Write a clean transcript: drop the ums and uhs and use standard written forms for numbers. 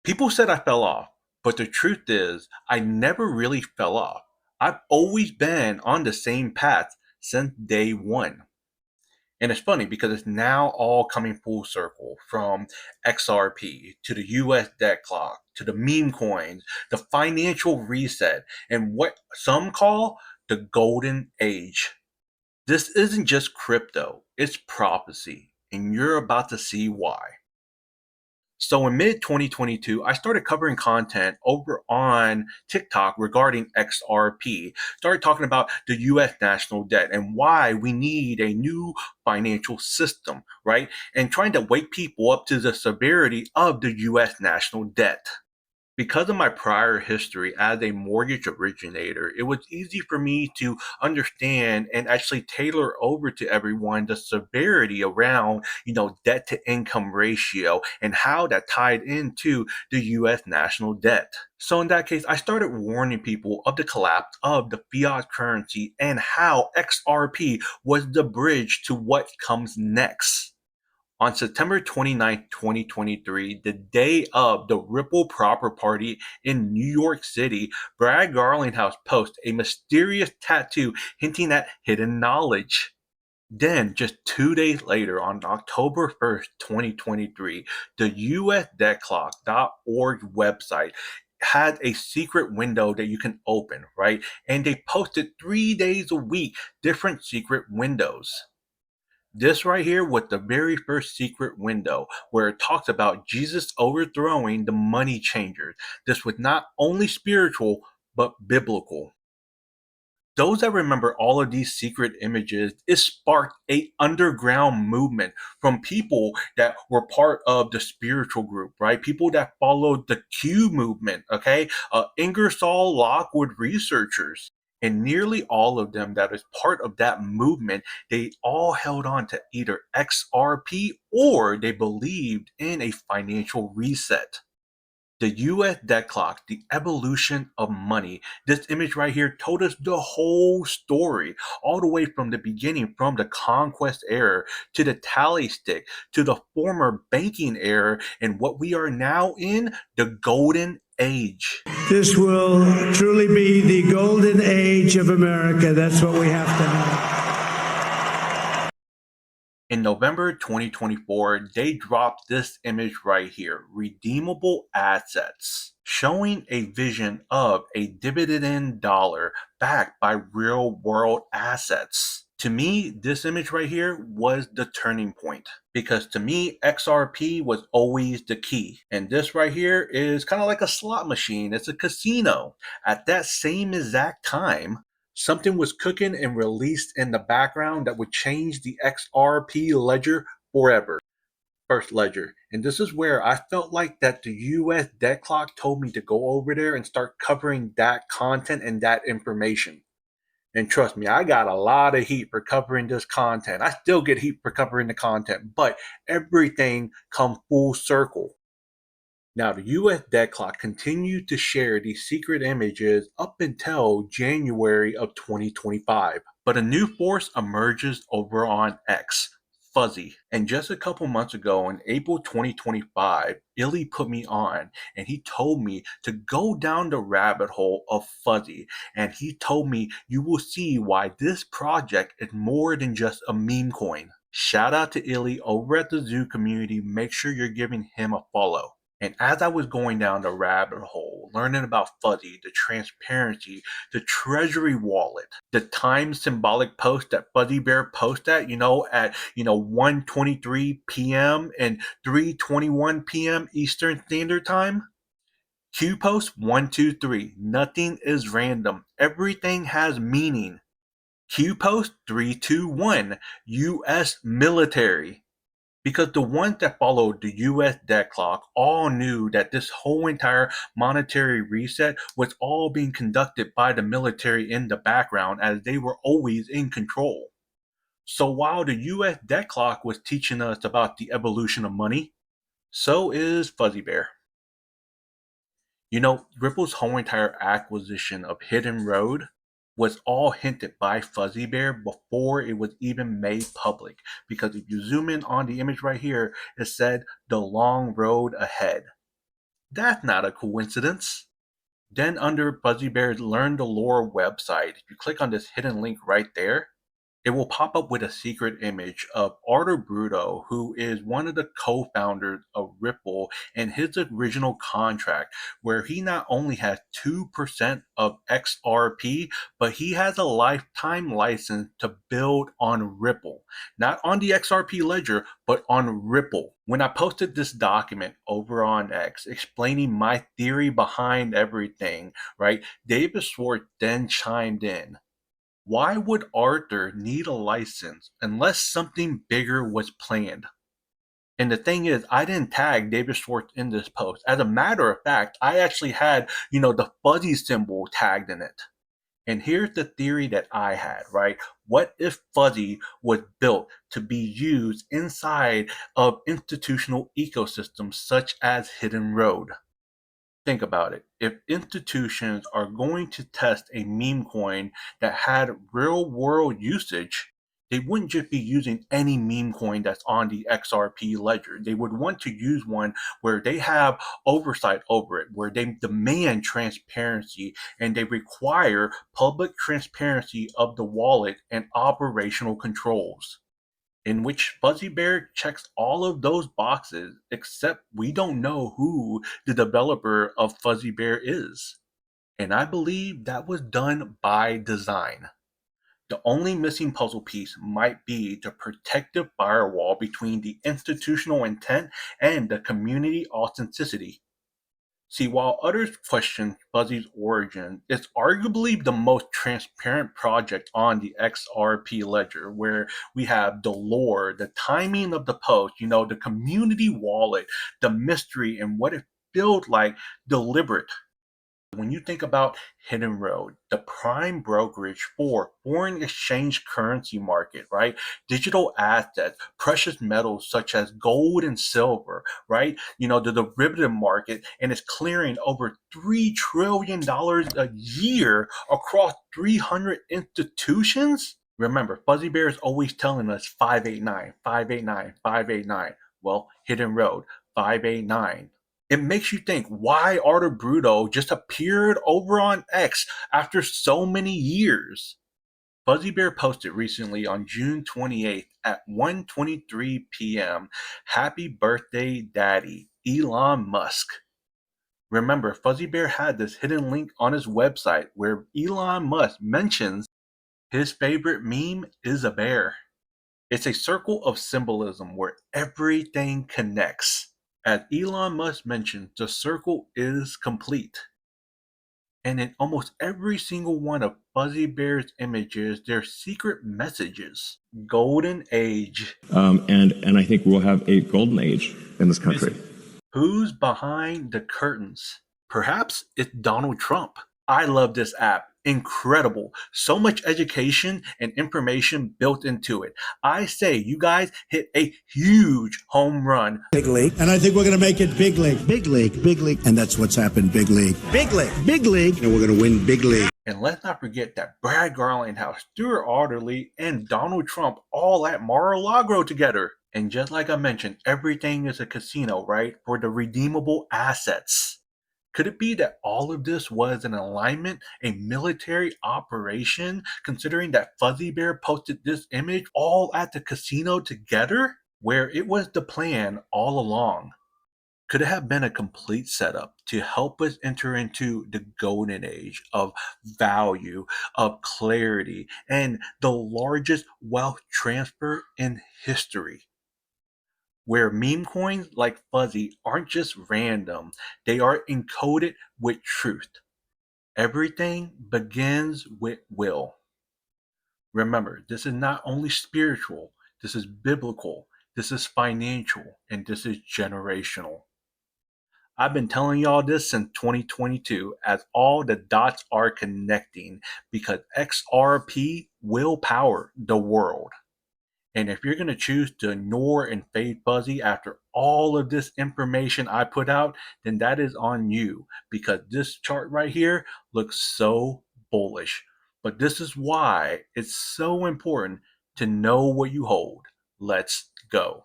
People said I fell off, but the truth is, I never really fell off. I've always been on the same path since day one. And it's funny because it's now all coming full circle from XRP to the US debt clock to the meme coins, the financial reset, and what some call the golden age. This isn't just crypto, it's prophecy, and you're about to see why. So in mid 2022, I started covering content over on TikTok regarding XRP. Started talking about the US national debt and why we need a new financial system, right? And trying to wake people up to the severity of the US national debt. Because of my prior history as a mortgage originator, it was easy for me to understand and actually tailor over to everyone the severity around, debt to income ratio and how that tied into the US national debt. So in that case, I started warning people of the collapse of the fiat currency and how XRP was the bridge to what comes next. On September 29, 2023, the day of the Ripple Proper Party in New York City, Brad Garlinghouse posted a mysterious tattoo hinting at hidden knowledge. Then, just 2 days later, on October 1st, 2023, the usdebtclock.org website had a secret window that you can open, right? And they posted 3 days a week different secret windows. This right here was the very first secret window where it talks about Jesus overthrowing the money changers. This was not only spiritual, but biblical. Those that remember all of these secret images, it sparked a underground movement from people that were part of the spiritual group, right? People that followed the Q movement, okay? Ingersoll Lockwood researchers. And nearly all of them that is part of that movement, they all held on to either XRP or they believed in a financial reset. The US debt clock, the evolution of money. This image right here told us the whole story, all the way from the beginning, from the conquest era to the tally stick to the former banking era, and what we are now in, the golden age. This will truly be the golden age of America. That's what we have to know. In November 2024, they dropped this image right here, redeemable assets, showing a vision of a dividend dollar backed by real world assets. To me, this image right here was the turning point because to me, XRP was always the key. And this right here is kind of like a slot machine. It's a casino. At that same exact time, something was cooking and released in the background that would change the XRP ledger forever. First ledger. And this is where I felt like that the US debt clock told me to go over there and start covering that content and that information. And trust me, I got a lot of heat for covering this content. I still get heat for covering the content, but everything come full circle. Now, the US debt clock continued to share these secret images up until January of 2025. But a new force emerges over on X, Fuzzy. And just a couple months ago, in April 2025, Illy put me on and he told me to go down the rabbit hole of Fuzzy. And he told me you will see why this project is more than just a meme coin. Shout out to Illy over at the Zoo community. Make sure you're giving him a follow. And as I was going down the rabbit hole, learning about Fuzzy, the transparency, the treasury wallet, the time symbolic post that Fuzzy Bear posted at, at 1:23 p.m. and 3:21 p.m. Eastern Standard Time. Q post 123. Nothing is random. Everything has meaning. Q post 321. U.S. military. Because the ones that followed the US debt clock all knew that this whole entire monetary reset was all being conducted by the military in the background as they were always in control. So while the US debt clock was teaching us about the evolution of money, so is Fuzzy Bear. Ripple's whole entire acquisition of Hidden Road was all hinted by Fuzzy Bear before it was even made public. Because if you zoom in on the image right here, it said the long road ahead. That's not a coincidence. Then under Fuzzy Bear's Learn the Lore website, if you click on this hidden link right there, it will pop up with a secret image of Arthur Britto, who is one of the co-founders of Ripple, and his original contract, where he not only has 2% of XRP, but he has a lifetime license to build on Ripple. Not on the XRP ledger, but on Ripple. When I posted this document over on X explaining my theory behind everything, right, David Schwartz then chimed in. Why would Arthur need a license unless something bigger was planned? And the thing is, I didn't tag David Schwartz in this post. As a matter of fact, I actually had, the fuzzy symbol tagged in it. And here's the theory that I had, right? What if fuzzy was built to be used inside of institutional ecosystems such as Hidden Road? Think about it. If institutions are going to test a meme coin that had real world usage, they wouldn't just be using any meme coin that's on the XRP ledger. They would want to use one where they have oversight over it, where they demand transparency and they require public transparency of the wallet and operational controls, in which Fuzzy Bear checks all of those boxes, except we don't know who the developer of Fuzzy Bear is. And I believe that was done by design. The only missing puzzle piece might be the protective firewall between the institutional intent and the community authenticity. See, while others question Fuzzy's origin, it's arguably the most transparent project on the XRP ledger, where we have the lore, the timing of the post, the community wallet, the mystery, and what it feels like deliberate. When you think about Hidden Road, the prime brokerage for foreign exchange currency market, right? Digital assets, precious metals such as gold and silver, right? The derivative market, and it's clearing over $3 trillion a year across 300 institutions. Remember, Fuzzy Bear is always telling us 589, 589, 589. Well, Hidden Road, 589. It makes you think why Arthur Britto just appeared over on X after so many years. Fuzzy Bear posted recently on June 28th at 1:23 p.m. Happy birthday, Daddy, Elon Musk. Remember, Fuzzy Bear had this hidden link on his website where Elon Musk mentions his favorite meme is a bear. It's a circle of symbolism where everything connects. As Elon Musk mentioned, the circle is complete. And in almost every single one of Fuzzy Bear's images, there are secret messages. Golden Age. And I think we'll have a golden age in this country. Who's behind the curtains? Perhaps it's Donald Trump. I love this app. Incredible. So much education and information built into it. I say you guys hit a huge home run. Big league. And I think we're going to make it big league. Big league. Big league. And that's what's happened. Big league. Big league. Big league. And we're going to win big league. And let's not forget that Brad Garlinghouse, Stuart Alderley, and Donald Trump all at Mar-a-Lago together. And just like I mentioned, everything is a casino, right? For the redeemable assets. Could it be that all of this was an alignment, a military operation, considering that Fuzzy Bear posted this image all at the casino together, where it was the plan all along? Could it have been a complete setup to help us enter into the golden age of value, of clarity, and the largest wealth transfer in history? Where meme coins like Fuzzy aren't just random, they are encoded with truth. Everything begins with will. Remember, this is not only spiritual, this is biblical, this is financial, and this is generational. I've been telling y'all this since 2022 as all the dots are connecting because XRP will power the world. And if you're going to choose to ignore and fade Fuzzy after all of this information I put out, then that is on you, because this chart right here looks so bullish. But this is why it's so important to know what you hold. Let's go.